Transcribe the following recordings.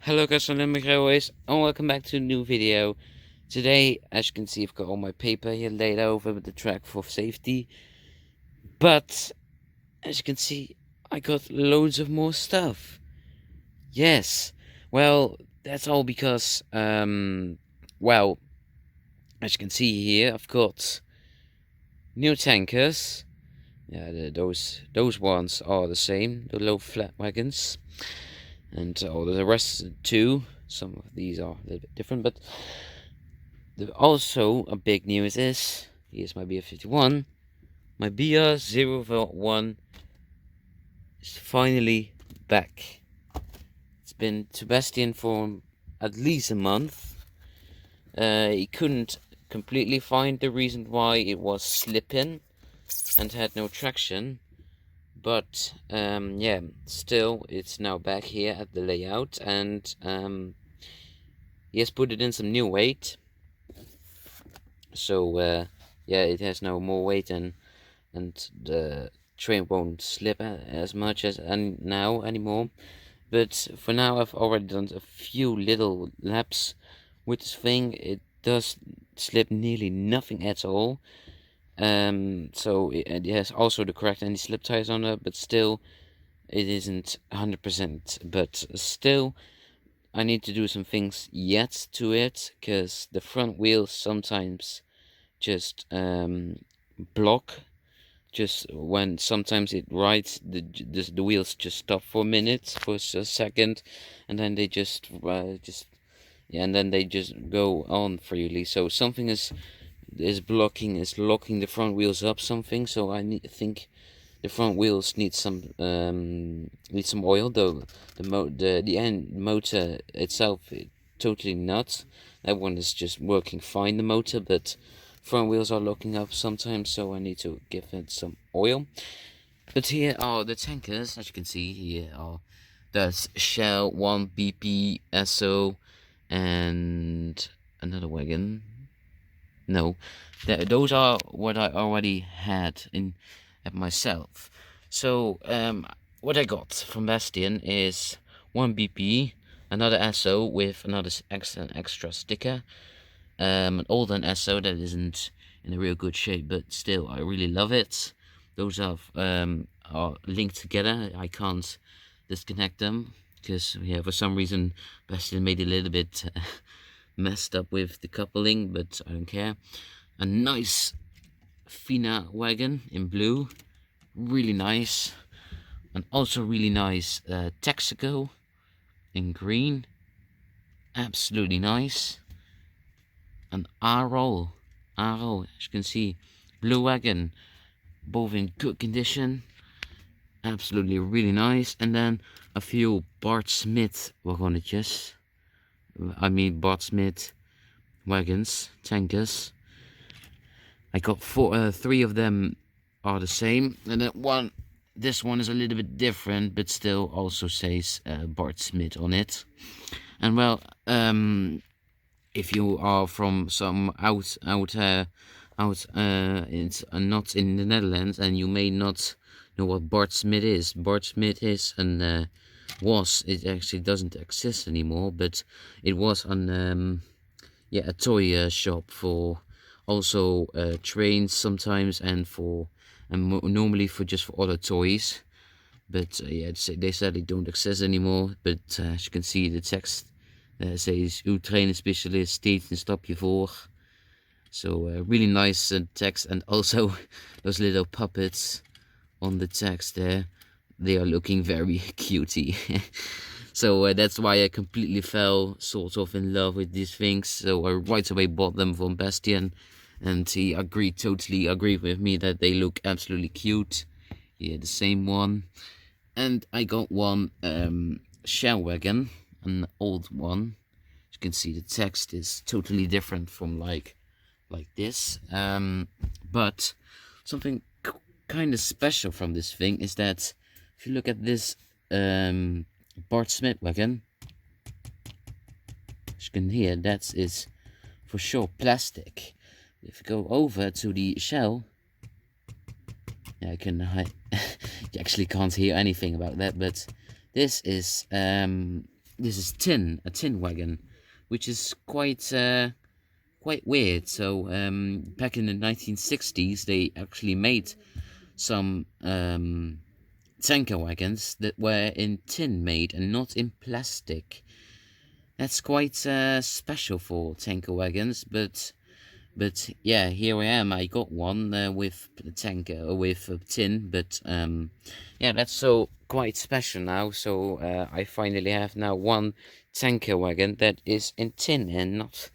Hello guys from Limerick Railways and welcome back to a new video. Today, as you can see, I've got all my paper here laid over with the track for safety. But, as you can see, I got loads of more stuff. Yes, well, that's all because, well, as you can see here, I've got new tankers. Yeah, those ones are the same, the low flat wagons. And all the rest too. Some of these are a little bit different, but also a big news is here's my BF51. My BR01 is finally back. It's been to Bastion for at least a month. He couldn't completely find the reason why it was slipping and had no traction. But yeah, still it's now back here at the layout, and he has put it in some new weight. So yeah, it has now more weight and the train won't slip as much as now anymore. But for now, I've already done a few little laps with this thing. It does slip nearly nothing at all. So it has also the correct anti-slip tires on it, but still it isn't 100%. But still, I need to do some things yet to it, because the front wheels sometimes just block. Just when sometimes it rides, the wheels just stop for a minute, for a second, and then they just yeah, and then they just go on freely. So something is locking the front wheels up. Something. So I think the front wheels need some oil. Though the end motor itself, totally not. That one is just working fine, the motor, but front wheels are locking up sometimes, so I need to give it some oil. But here are the tankers. As you can see, here are there's Shell, one BP, SO, and another wagon. No, those are what I already had at myself. So what I got from Bastion is one BP, another SO with another extra sticker, an old SO that isn't in a real good shape, but still I really love it. Those are linked together. I can't disconnect them because yeah, for some reason Bastion made it a little bit messed up with the coupling, but I don't care. A nice Fina wagon in blue, really nice, and also really nice Texaco in green, absolutely nice. An Arrow, as you can see, blue wagon, both in good condition, absolutely really nice. And then a few Bart Smith wagonnetjes. I mean Bart Smith wagons, tankers. I got three of them are the same, and then this one is a little bit different, but still also says Bart Smith on it. And well, if you are from some not in the Netherlands, and you may not know what Bart Smith is. Bart Smith is it actually doesn't exist anymore, but it was yeah, a toy shop for also trains sometimes, and normally for just for other toys. But yeah, they sadly don't exist anymore. But as you can see, the text says uw trainingsspecialist steeds een stapje voor. So really nice text, and also those little puppets on the text there, they are looking very cutie. So that's why I completely fell sort of in love with these things. So I right away bought them from Bastion, and he totally agreed with me that they look absolutely cute. Yeah, the same one. And I got one Shell wagon, an old one. As you can see, the text is totally different from like this. But something kind of special from this thing is that if you look at this Bart Smith wagon, as you can hear, that is for sure plastic. If you go over to the Shell, yeah, you actually can't hear anything about that, but this is this is a tin wagon, which is quite weird. So back in the 1960s, they actually made some tanker wagons that were in tin made and not in plastic. That's quite special for tanker wagons, but yeah, here I am. I got one with the tanker with tin, but yeah, that's so quite special now. So I finally have now one tanker wagon that is in tin and not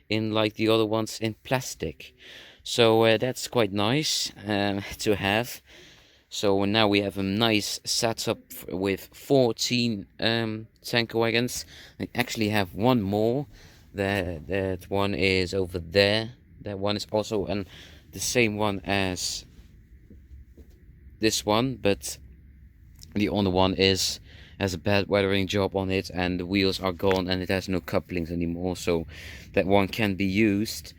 in like the other ones in plastic. So that's quite nice to have. So now we have a nice setup with 14 tanker wagons. I actually have one more. That one is over there. That one is also the same one as this one, but the other one has a bad weathering job on it, and the wheels are gone, and it has no couplings anymore. So that one can be used.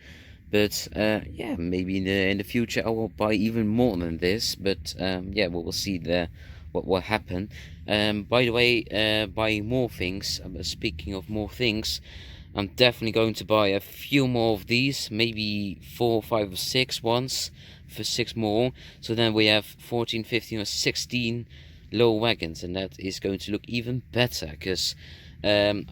But yeah, maybe in the future I will buy even more than this. But yeah, we'll see what will happen. By the way, buying more things. Speaking of more things, I'm definitely going to buy a few more of these, maybe 4, 5, or 6 ones for 6 more. So then we have 14, 15, or 16 low wagons, and that is going to look even better because I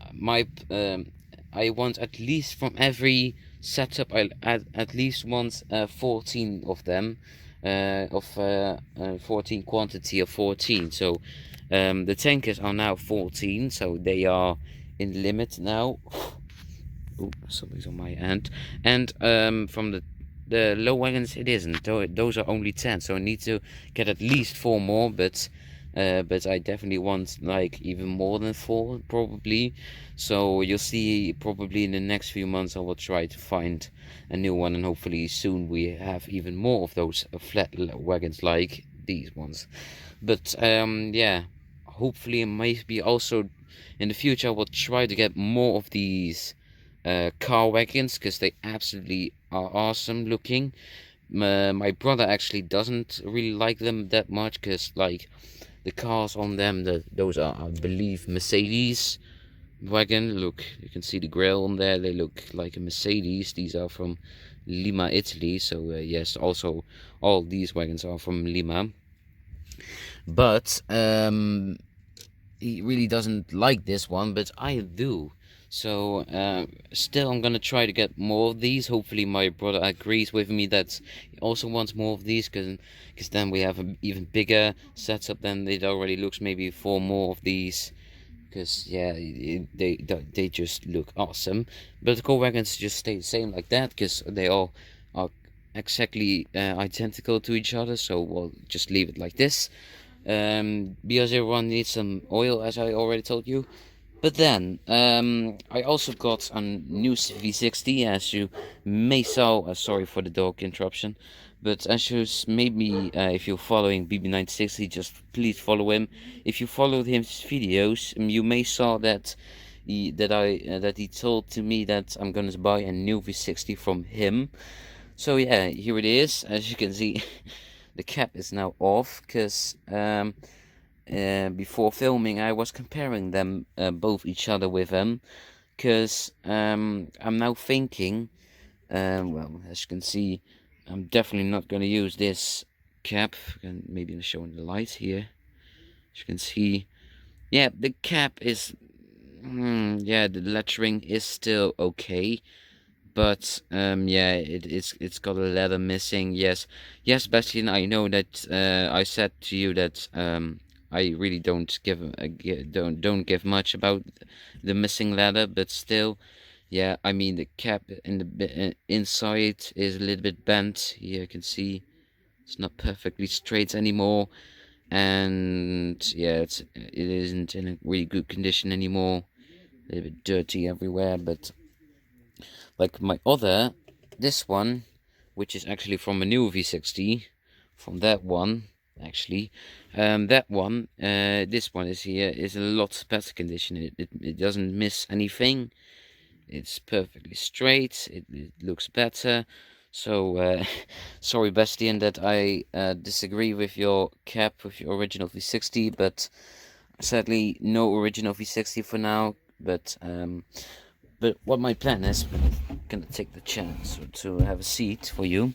want at least from every setup I at least want 14 of them, 14 quantity of 14. So the tankers are now 14, so they are in the limit now. Oh, something's on my hand. And from the low wagons it isn't. Those are only 10, so I need to get at least 4 more, but I definitely want like even more than 4 probably. So you'll see probably in the next few months I will try to find a new one, and hopefully soon we have even more of those flat wagons like these ones. But yeah, hopefully maybe also in the future I will try to get more of these car wagons, because they absolutely are awesome looking. My brother actually doesn't really like them that much, because like the cars on them, those are, I believe, Mercedes wagon. Look, you can see the grill on there, they look like a Mercedes. These are from Lima, Italy. So yes, also all these wagons are from Lima. But he really doesn't like this one, but I do. So still I'm gonna try to get more of these. Hopefully my brother agrees with me that he also wants more of these, because then we have an even bigger setup than it already looks. Maybe 4 more of these, because yeah, they just look awesome. But the core wagons just stay the same like that, because they all are exactly identical to each other. So we'll just leave it like this. Because everyone needs some oil, as I already told you. But then I also got a new V60, as you may saw. Sorry for the dog interruption, but as you maybe if you're following BB1960, just please follow him. If you followed his videos, you may saw that he told to me that I'm gonna buy a new V60 from him. So yeah, here it is. As you can see, the cap is now off, because before filming I was comparing them both each other with them, because I'm now thinking, well, as you can see, I'm definitely not going to use this cap. And maybe I'm showing the light here. As you can see, yeah, the cap is yeah, the lettering is still okay, but yeah, it's got a letter missing. Yes, Bastion, I know that I said to you that I really don't don't give much about the missing letter, but still, yeah, I mean the cap in the inside is a little bit bent. Here you can see it's not perfectly straight anymore, and yeah, it isn't in a really good condition anymore. A little bit dirty everywhere, but like my other, this one, which is actually from a new V60, from that one, actually, that one, this one is here, is a lot better condition. It doesn't miss anything. It's perfectly straight. It looks better. So, sorry, Bastian, that I disagree with your cap, with your original V60, but sadly, no original V60 for now. But what my plan is, I'm gonna take the chance to have a seat for you.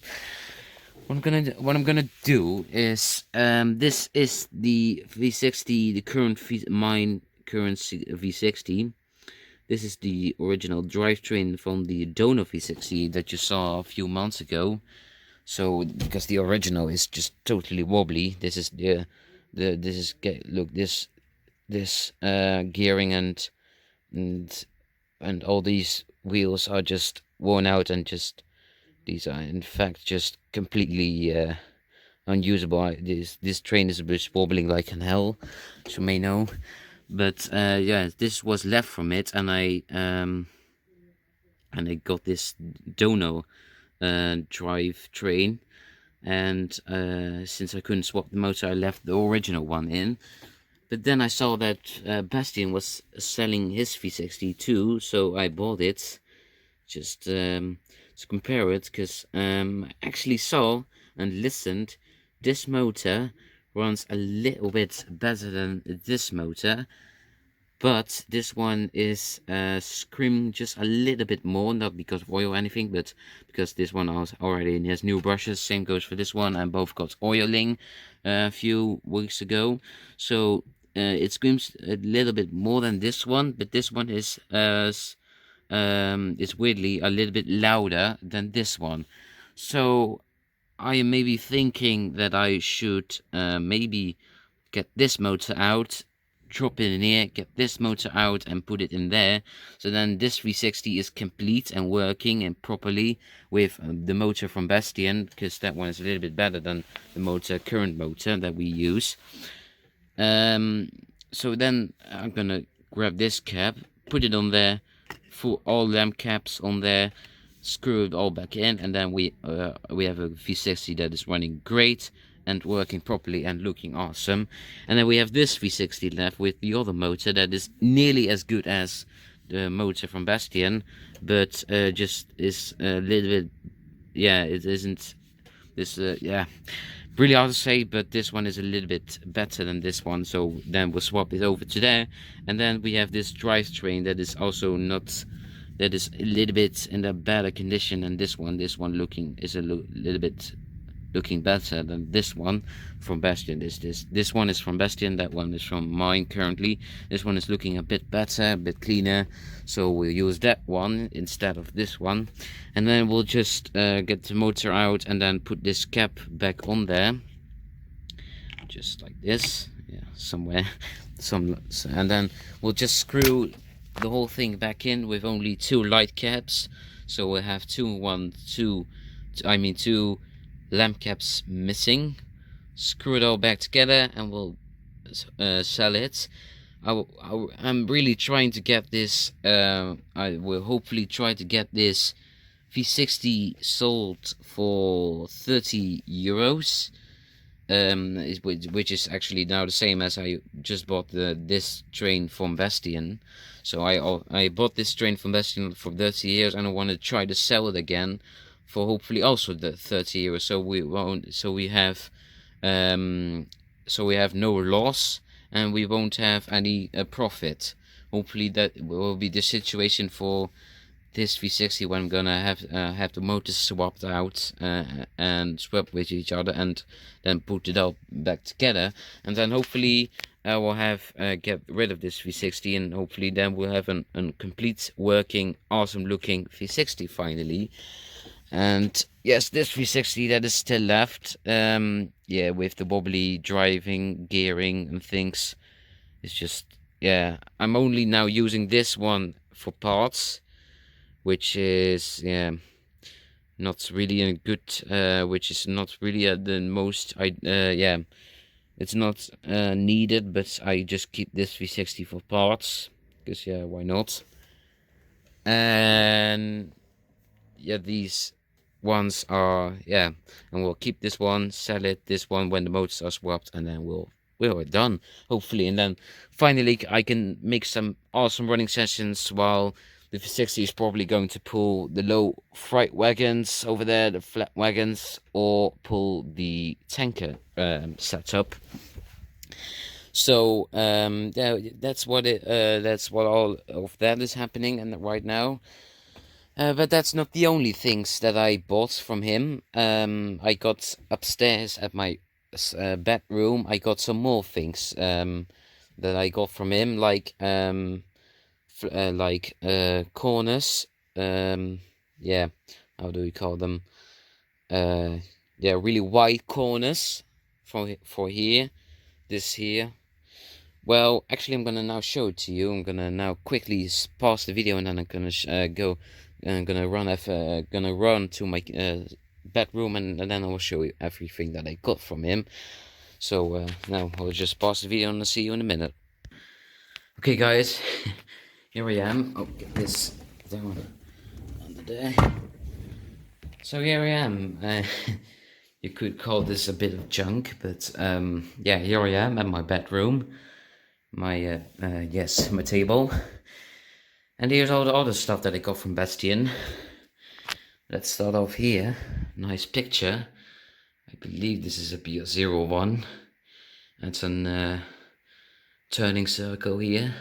What I'm gonna do is this is the V60, the current mine current V60. This is the original drivetrain from the Donor V60 that you saw a few months ago. So because the original is just totally wobbly, this is look, this gearing and all these wheels are just worn out, and just these are in fact just completely unusable. This train is just wobbling like in hell, as you may know. But yeah, this was left from it, and I got this Dono drive train, and since I couldn't swap the motor, I left the original one in. But then I saw that Bastion was selling his V60 too, so I bought it just to compare it, because I actually saw and listened. This motor runs a little bit better than this motor, but this one is screaming just a little bit more, not because of oil or anything, but because this one already has new brushes. Same goes for this one, and both got oiling a few weeks ago. So it screams a little bit more than this one, but this one is weirdly a little bit louder than this one. So I am maybe thinking that I should maybe get this motor out, drop it in here, get this motor out and put it in there. So then this V60 is complete and working and properly with the motor from Bastion, because that one is a little bit better than the current motor that we use. So then I'm gonna grab this cap, put it on there, put all lamp caps on there, screw it all back in, and then we have a V60 that is running great and working properly and looking awesome. And then we have this V60 left with the other motor that is nearly as good as the motor from Bastion, but just is a little bit, yeah, it isn't this, yeah, really hard to say, but this one is a little bit better than this one. So then we'll swap it over to there, and then we have this drivetrain that is also not, that is a little bit in a better condition than this one. This one is a little bit looking better than this one from Bastion. This one is from Bastion, that one is from mine currently. This one is looking a bit better, a bit cleaner, so we'll use that one instead of this one. And then we'll just get the motor out and then put this cap back on there, just like this, yeah, somewhere. And then we'll just screw the whole thing back in with only 2 light caps. So we'll have two lamp caps missing. Screw it all back together and we'll sell it. I'm really trying to get this, I will hopefully try to get this V60 sold for 30 euros, which is actually now the same as I just bought this train from Bastion. So I bought this train from Bastion for 30 years, and I want to try to sell it again for hopefully also the 30 euros. So we have no loss, and we won't have any profit. Hopefully that will be the situation for this V60 when I'm gonna have the motors swapped out and swap with each other, and then put it all back together, and then hopefully I will have get rid of this V60, and hopefully then we'll have a complete working, awesome looking V60 finally. And yes, this V60 that is still left, yeah, with the wobbly driving, gearing and things, it's just, yeah, I'm only now using this one for parts, which is, yeah, not really a good, which is not really the most, yeah, it's not needed, but I just keep this V60 for parts, because, yeah, why not? And yeah, these ones are, yeah, and we'll keep this one, sell it, this one when the motors are swapped, and then we're done, hopefully. And then finally I can make some awesome running sessions while the V60 is probably going to pull the low freight wagons over there, the flat wagons, or pull the tanker setup. So yeah, that's what all of that is happening and right now. But that's not the only things that I bought from him. I got upstairs at my bedroom. I got some more things that I got from him, like corners. Yeah, how do we call them? Yeah, really wide corners for here. This here. Well, actually, I'm gonna now show it to you. I'm gonna now quickly pause the video, and then I'm gonna go. I'm gonna run to my bedroom, and then I will show you everything that I got from him. So now I'll just pause the video, and I'll see you in a minute. Okay, guys, here I am. Oh, get this down under there. So here I am. You could call this a bit of junk, but yeah, here I am at my bedroom. My yes, my table. And here's all the other stuff that I got from Bastion. Let's start off here. Nice picture. I believe this is a BB01. That's an turning circle here.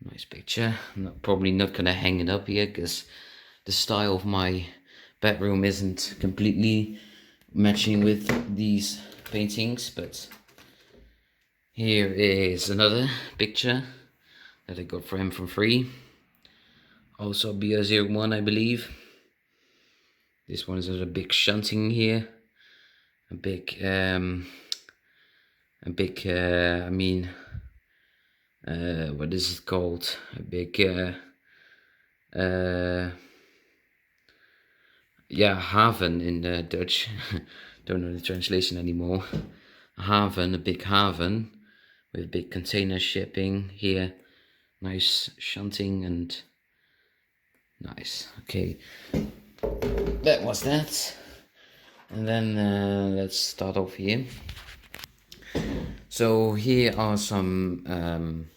Nice picture. I'm probably not gonna hang it up here because the style of my bedroom isn't completely matching with these paintings, but here is another picture that I got for him for free. Also BB01, I believe. This one is a big shunting here. A big I mean, what is it called? A big yeah, haven in Dutch. Don't know the translation anymore. A haven, a big haven with big container shipping here. Nice shunting and nice. Okay, that was that. And then let's start off here. So here are some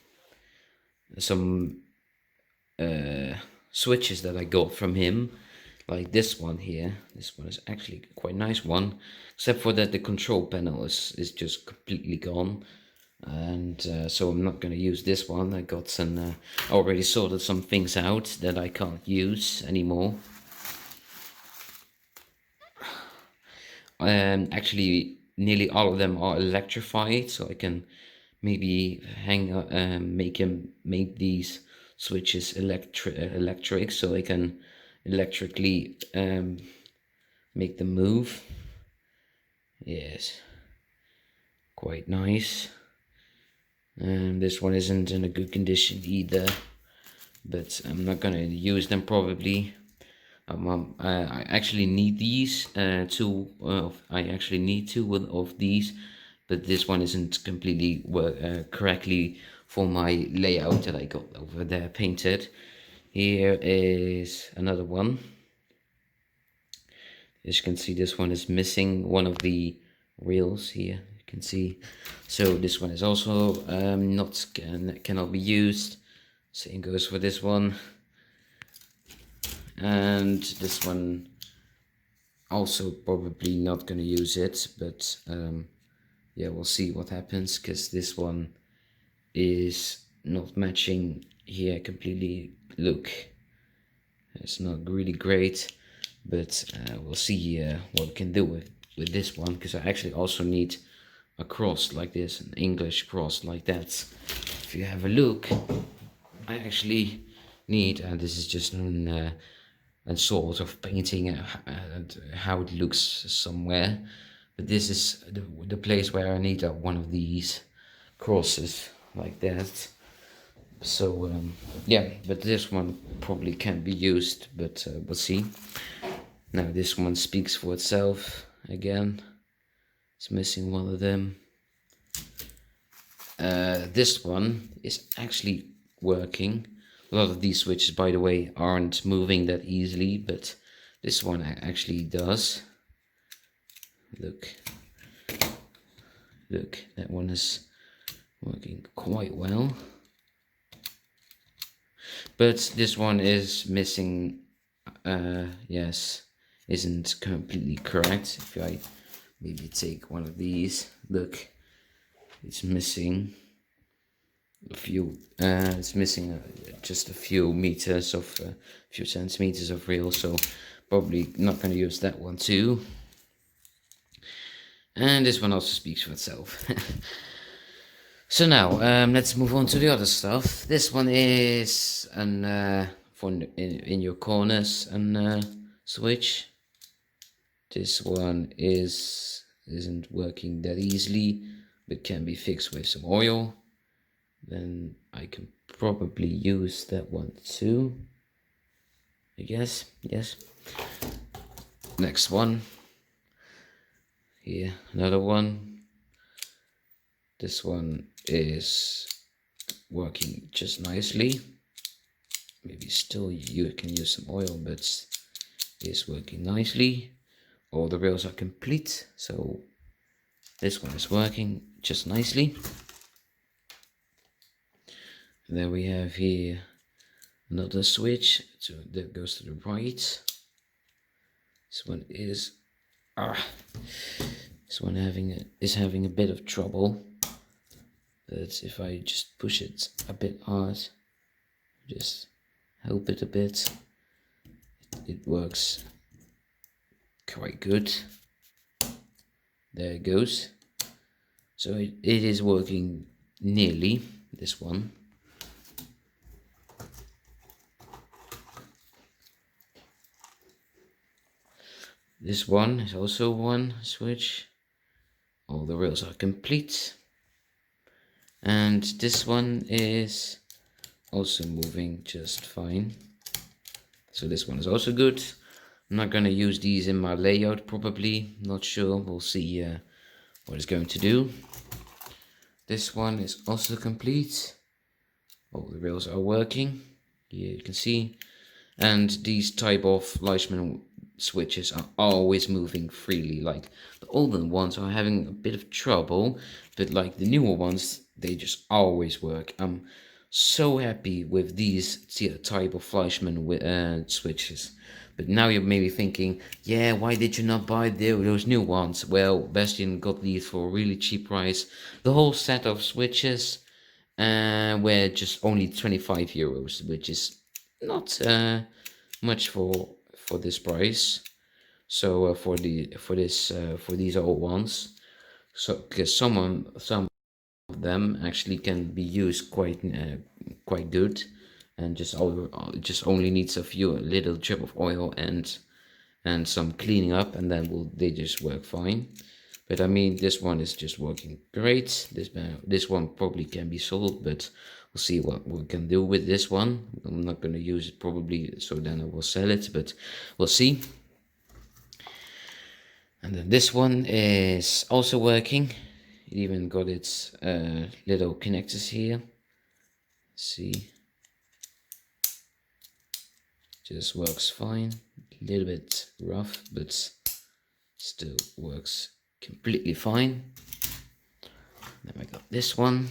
switches that I got from him, like this one here. This one is actually quite a nice one, except for that the control panel is just completely gone, and so I'm not going to use this one. I got some already sorted some things out that I can't use anymore. Actually, nearly all of them are electrified, so I can maybe make these switches electric, so I can electrically make them move. Yes, quite nice. This one isn't in a good condition either, but I'm not gonna use them probably. I actually need these I actually need two of these, but this one isn't completely correctly for my layout that I got over there painted. Here is another one. As you can see, this one is missing one of the rails here. You can see, so this one is also cannot be used. Same goes for this one. And this one also probably not going to use it, but yeah, we'll see what happens, because this one is not matching here completely. Look, it's not really great, but we'll see what we can do with this one, because I actually also need a cross like this, an English cross like that. If you have a look, I actually need, and this is just an and sort of painting and how it looks somewhere, but this is the place where I need one of these crosses like that. So yeah, but this one probably can't be used, but we'll see. Now this one speaks for itself again. It's missing one of them. This one is actually working. A lot of these switches, by the way, aren't moving that easily, but this one actually does. Look, that one is working quite well. But this one is missing, yes, isn't completely correct. If I maybe take one of these, look, it's missing a few. It's missing just a few meters of, few centimeters of reel, so probably not going to use that one too. And this one also speaks for itself. So now, let's move on to the other stuff. This one is an for in your corners and switch. This one isn't working that easily, but can be fixed with some oil. Then I can probably use that one too, I guess. Yes. Next one. Here, another one. This one is working just nicely. Maybe still you can use some oil, but it's working nicely. All the rails are complete, so this one is working just nicely. And then we have here another switch that goes to the right. This one is is having a bit of trouble. But if I just push it a bit hard, just help it a bit, it works quite good. There it goes. So it is working nearly, this one. This one is also one switch. All the rails are complete. And this one is also moving just fine. So this one is also good. I'm not going to use these in my layout probably. Not sure. We'll see what it's going to do. This one is also complete. All the rails are working. Here you can see. And these type of Fleischmann switches are always moving freely. Like the older ones are having a bit of trouble, but like the newer ones, they just always work. I'm so happy with these type of Fleischmann switches. But now you're maybe thinking, yeah, why did you not buy those new ones? Well, Bastion got these for a really cheap price. The whole set of switches were just only 25 euros, which is not much for this price. So for these old ones, so because some of them actually can be used quite good, and just only needs a little drip of oil and some cleaning up, and then they just work fine. But I mean, this one is just working great. This one probably can be sold, but we'll see what we can do with this one. I'm not going to use it probably, so then I will sell it, but we'll see. And then this one is also working. It even got its little connectors here. Let's see. Just works fine. A little bit rough, but still works completely fine. Then I got this one.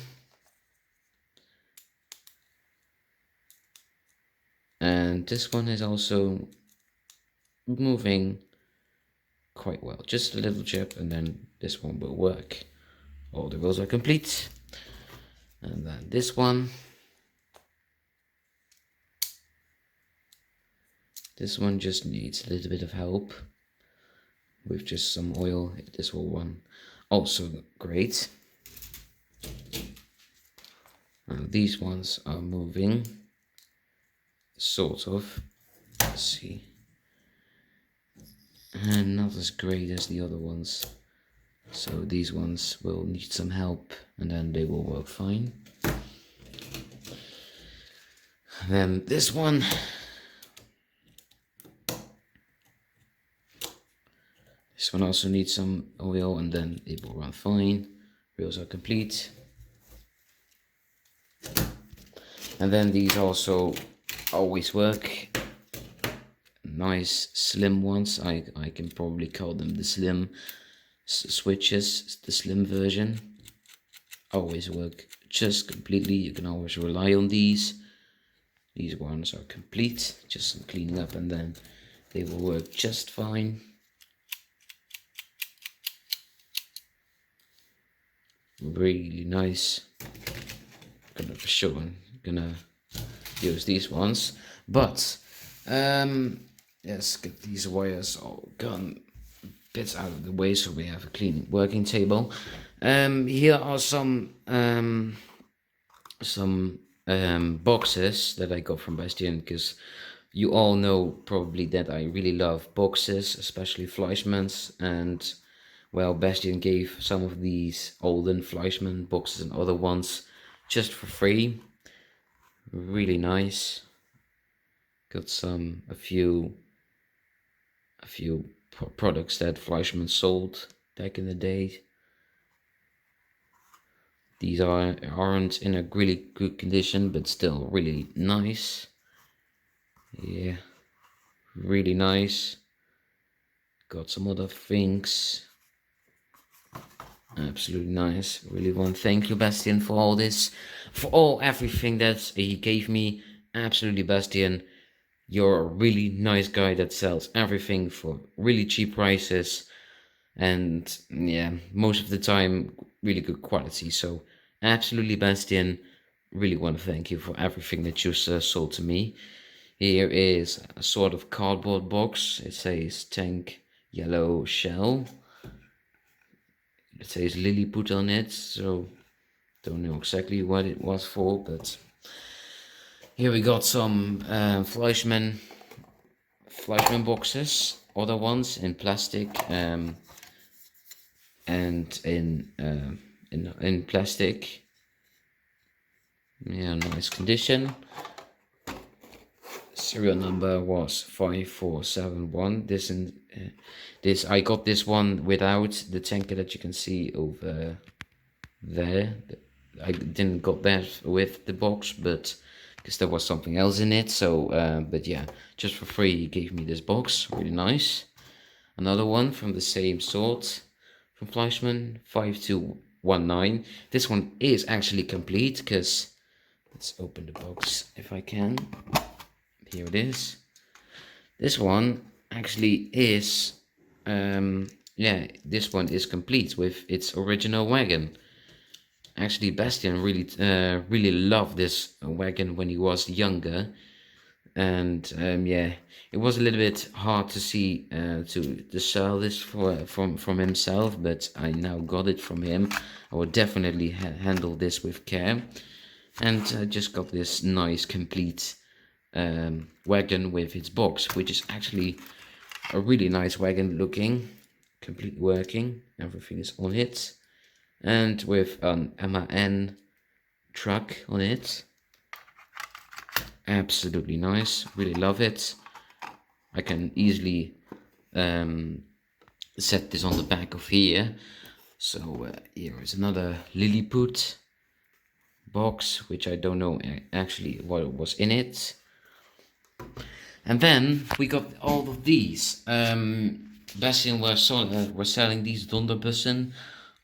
And this one is also moving quite well. Just a little chip, and then this one will work. All the wheels are complete. And then this one. This one just needs a little bit of help with just some oil. This one also great. And these ones are moving, sort of. Let's see. And not as great as the other ones. So these ones will need some help, and then they will work fine. Then this one. This one also needs some oil, and then it will run fine. Wheels are complete. And then these also always work. Nice slim ones. I can probably call them the slim switches, the slim version. Always work just completely. You can always rely on these. These ones are complete. Just some cleaning up, and then they will work just fine. really nice. Gonna for sure, gonna use these ones, but let's get these wires all gone bits out of the way so we have a clean working table. Here are some boxes that I got from Bastion, because you all know probably that I really love boxes, especially Fleischmann's, and well, Bastion gave some of these olden Fleischmann boxes and other ones just for free. Really nice. Got a few products that Fleischmann sold back in the day. These aren't in a really good condition, but still really nice. Yeah, really nice. Got some other things. Absolutely nice. Really want to thank you, Bastion, for all this, for everything that he gave me. Absolutely, Bastion. You're a really nice guy that sells everything for really cheap prices, and yeah, most of the time really good quality. So absolutely, Bastion, really want to thank you for everything that you sold to me. Here is a sort of cardboard box. It says tank yellow shell. It says Lillyput on it, so don't know exactly what it was for, but here we got some Fleischmann boxes, other ones in plastic, and in plastic. Yeah, nice condition. Serial number was 5471. This I got this one without the tanker that you can see over there. I didn't got that with the box, but because there was something else in it. So, but yeah, just for free he gave me this box. Really nice. Another one from the same sort from Fleischmann, 5219. This one is actually complete, because let's open the box if I can. Here it is. This one actually is, yeah, this one is complete with its original wagon. Actually, Bastion really loved this wagon when he was younger, and yeah, it was a little bit hard to see to sell this from himself, but I now got it from him. I will definitely handle this with care, and I just got this nice complete wagon with its box, which is actually a really nice wagon looking, complete working, everything is on it, and with an MAN truck on it. Absolutely nice, really love it. I can easily set this on the back of here. So here is another Lillyput box, which I don't know actually what was in it. And then we got all of these. Bastion was selling these Donderbussen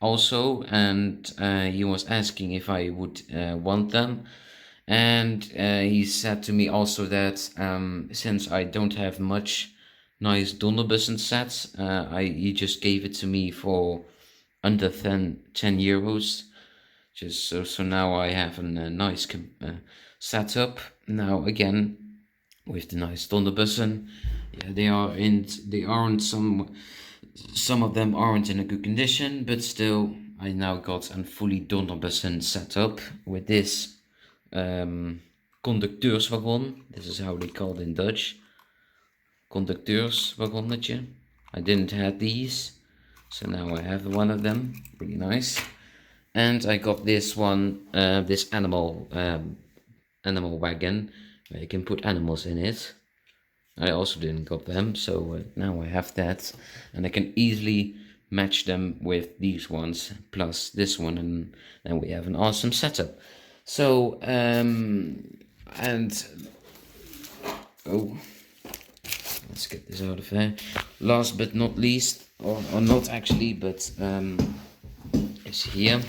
also, and he was asking if I would want them. And he said to me also that since I don't have much nice Donderbussen sets, he just gave it to me for under 10 euros. Just so now I have a nice setup. Now again, with the nice Donderbussen, yeah, they aren't some of them aren't in a good condition, but still I now got a fully Donderbussen setup with this conducteurswagon. This is how they call it in Dutch. Conducteurswagonnetje. I didn't have these, so now I have one of them. Really nice. And I got this one, this animal wagon, where you can put animals in it. I also didn't got them, so now I have that, and I can easily match them with these ones plus this one, and then we have an awesome setup. So let's get this out of here. Last but not least, or not actually, but it's here.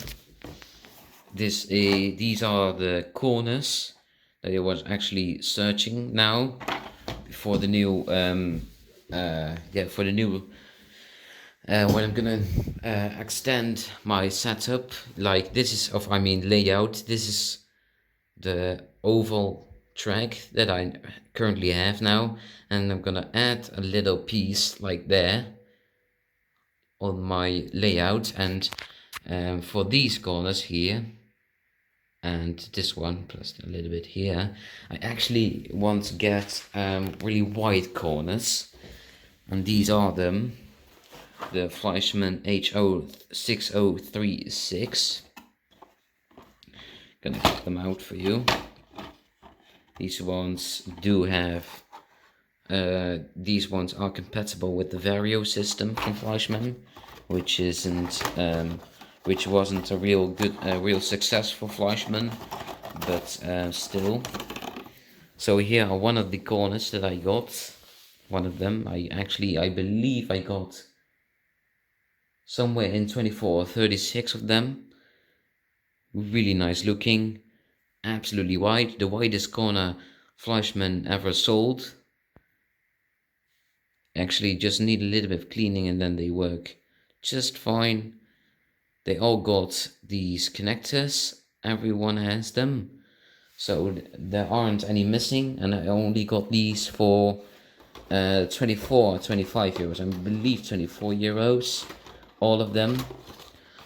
These are the corners that I was actually searching now for the new when I'm gonna extend my setup, like this is of, I mean layout, this is the oval track that I currently have now, and I'm gonna add a little piece like there on my layout, and for these corners here and this one plus a little bit here, I actually want to get really wide corners, and these are them, the Fleischmann HO6036. Gonna check them out for you. These ones do have these ones are compatible with the Vario system from Fleischmann, which wasn't a real success for Fleischmann, but still. So here are one of the corners that I got. One of them, I believe I got somewhere in 24 or 36 of them. Really nice looking, absolutely wide, the widest corner Fleischmann ever sold. Actually just need a little bit of cleaning and then they work just fine. They all got these connectors, everyone has them, so there aren't any missing, and I only got these for 24 or 25 euros, I believe 24 euros, all of them.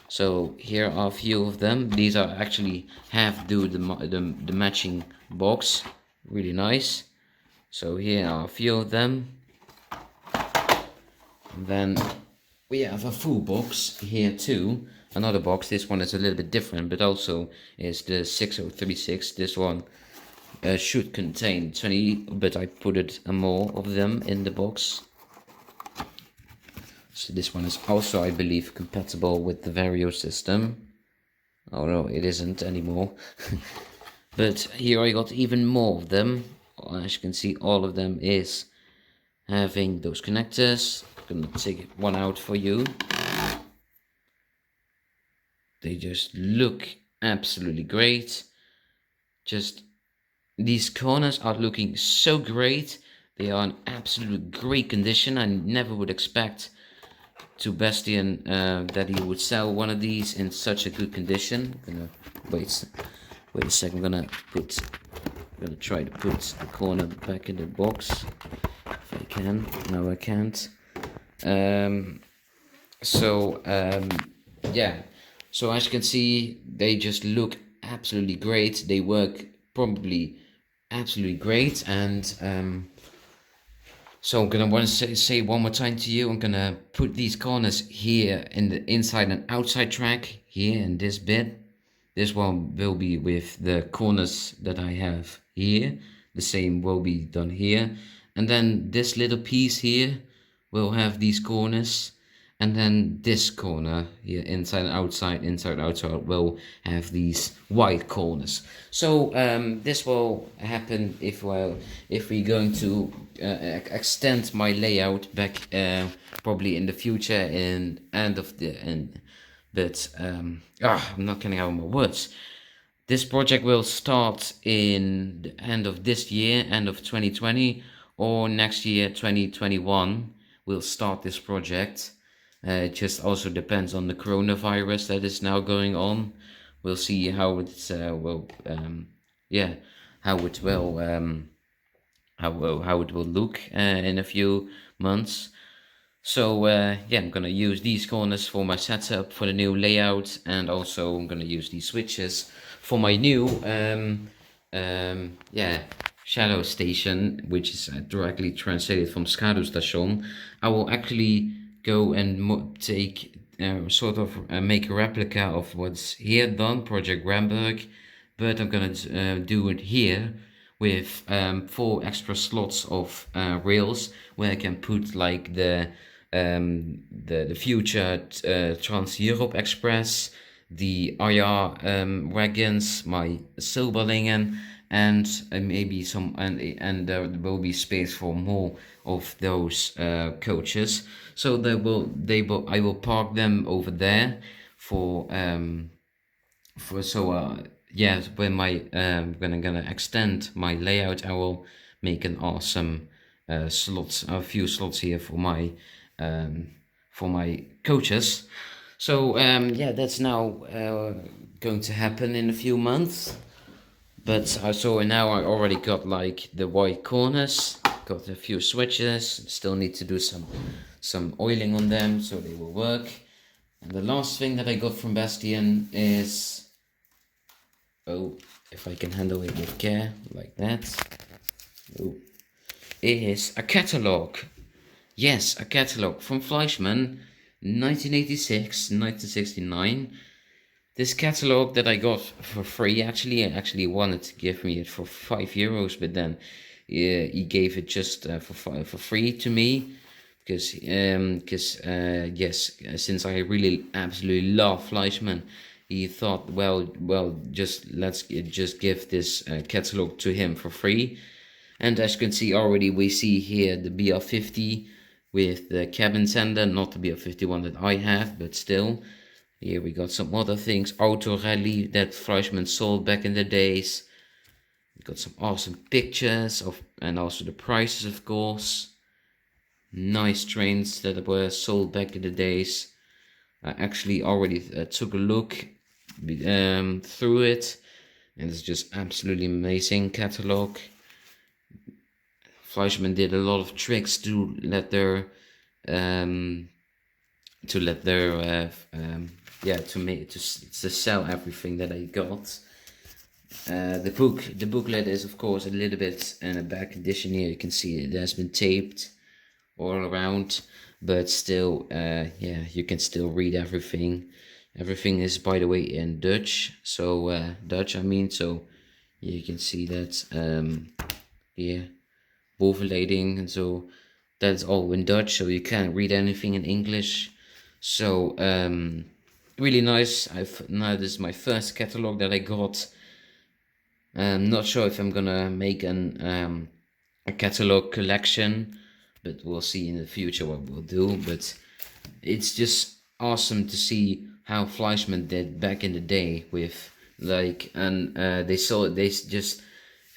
So here are a few of them. These are actually the matching box, really nice. So here are a few of them. And then we have a full box here too. Another box. This one is a little bit different, but also is the 6036. This one should contain 20, but I put more of them in the box. So this one is also, I believe, compatible with the Vario system. Oh no, it isn't anymore. But here I got even more of them. As you can see, all of them is having those connectors. I'm gonna take one out for you. They just look absolutely great. Just these corners are looking so great. They are in absolute great condition. I never would expect to Bastion that he would sell one of these in such a good condition. I'm gonna wait a second. I'm gonna try to put the corner back in the box if I can. No, I can't. Yeah. So as you can see, they just look absolutely great. They work probably absolutely great, and so I'm gonna want to say one more time to you. I'm gonna put these corners here in the inside and outside track here in this bit. This one will be with the corners that I have here. The same will be done here, and then this little piece here will have these corners, and then this corner here, inside and outside will have these white corners. So this will happen if we're going to extend my layout back probably in the future in end of the end. But I'm not getting out of my words. This project will start in the end of this year, end of 2020, or next year 2021. We'll start this project. It just also depends on the coronavirus that is now going on. We'll see how it will look in a few months. So I'm gonna use these corners for my setup for the new layout, and also I'm gonna use these switches for my new shadow station, which is directly translated from Schaduwstation. I will actually go and take make a replica of what's here done, Project Ramberg, but I'm gonna do it here with 4 extra slots of rails where I can put like the future Trans-Europe Express, the IR wagons, my Silberlingen, and maybe some, and there will be space for more of those coaches. So I will park them over there when I'm gonna extend my layout, I will make an awesome a few slots here for my for my coaches. So yeah, that's now going to happen in a few months. But I saw now I already got like the white corners, got a few switches, still need to do some oiling on them so they will work. And the last thing that I got from Bastion is, oh, if I can handle it with care, like that, oh, is a catalog. Yes, a catalog from Fleischmann, 1986, 1969. This catalog that I got for free, actually, I actually wanted to give me it for €5, but then he gave it just for free to me, because yes, since I really absolutely love Fleischmann, he thought, well, let's just give this catalog to him for free. And as you can see already, we see here the BR50 with the cabin sender, not the BR51 that I have, but still. Here we got some other things, Auto Rally that Fleischmann sold back in the days. We got some awesome pictures of, and also the prices, of course. Nice trains that were sold back in the days. I actually already took a look through it, and it's just absolutely amazing catalog. Fleischmann did a lot of tricks to let their to sell everything that I got. The booklet is of course a little bit in a bad condition here. You can see it has been taped all around, but still, yeah, you can still read everything. Everything is, by the way, in Dutch. So Dutch, I mean. So you can see that here, bovenleiding, and so that's all in Dutch. So you can't read anything in English. So really nice. Now this is my first catalog that I got. I'm not sure if I'm gonna make a catalog collection, but we'll see in the future what we'll do. But it's just awesome to see how Fleischmann did back in the day with like, and they just,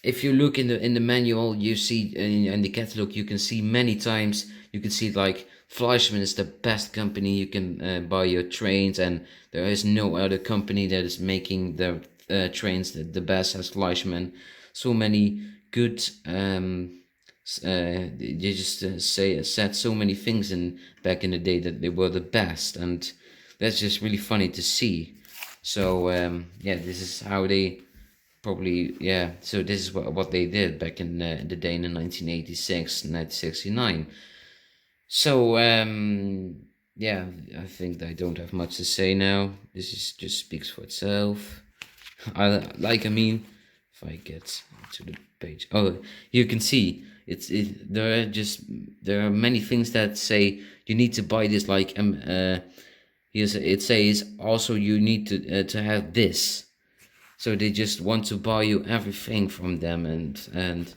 if you look in the manual, you see in the catalog, you can see many times, you can see like Fleischmann is the best company you can buy your trains, and there is no other company that is making the trains the best as Fleischmann. So many good they just said so many things in back in the day that they were the best, and that's just really funny to see. So yeah, this is how they probably, yeah, so this is what they did back in the day in 1986, 1969. So yeah, I think I don't have much to say now. This is just speaks for itself. I mean, if I get to the page, oh, you can see there are many things that say you need to buy this, like it says also you need to have this. So they just want to buy you everything from them, and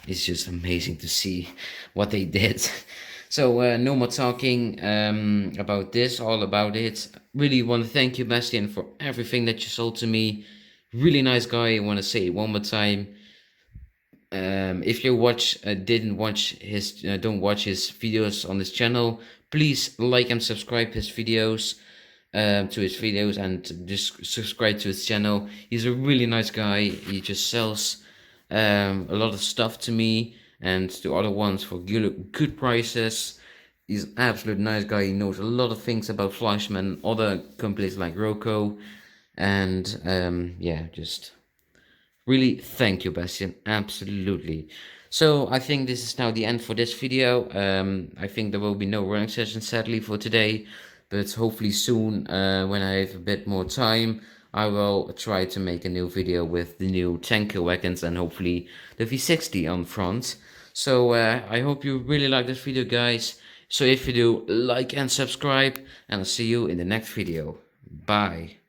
it's just amazing to see what they did. So no more talking about this, all about it. Really want to thank you, Bastion, for everything that you sold to me. Really nice guy. I want to say it one more time. If you don't watch his videos on this channel, please like and subscribe his videos. To his videos, and just subscribe to his channel. He's a really nice guy. He just sells a lot of stuff to me and to other ones for good prices. He's an absolute nice guy. He knows a lot of things about Fleischmann, other companies like Roco, and yeah, just really thank you, Bastion. Absolutely. So I think this is now the end for this video. I think there will be no running session, sadly, for today. But hopefully soon, when I have a bit more time, I will try to make a new video with the new tanker wagons and hopefully the V60 on front. So I hope you really like this video, guys. So if you do, like and subscribe, and I'll see you in the next video. Bye.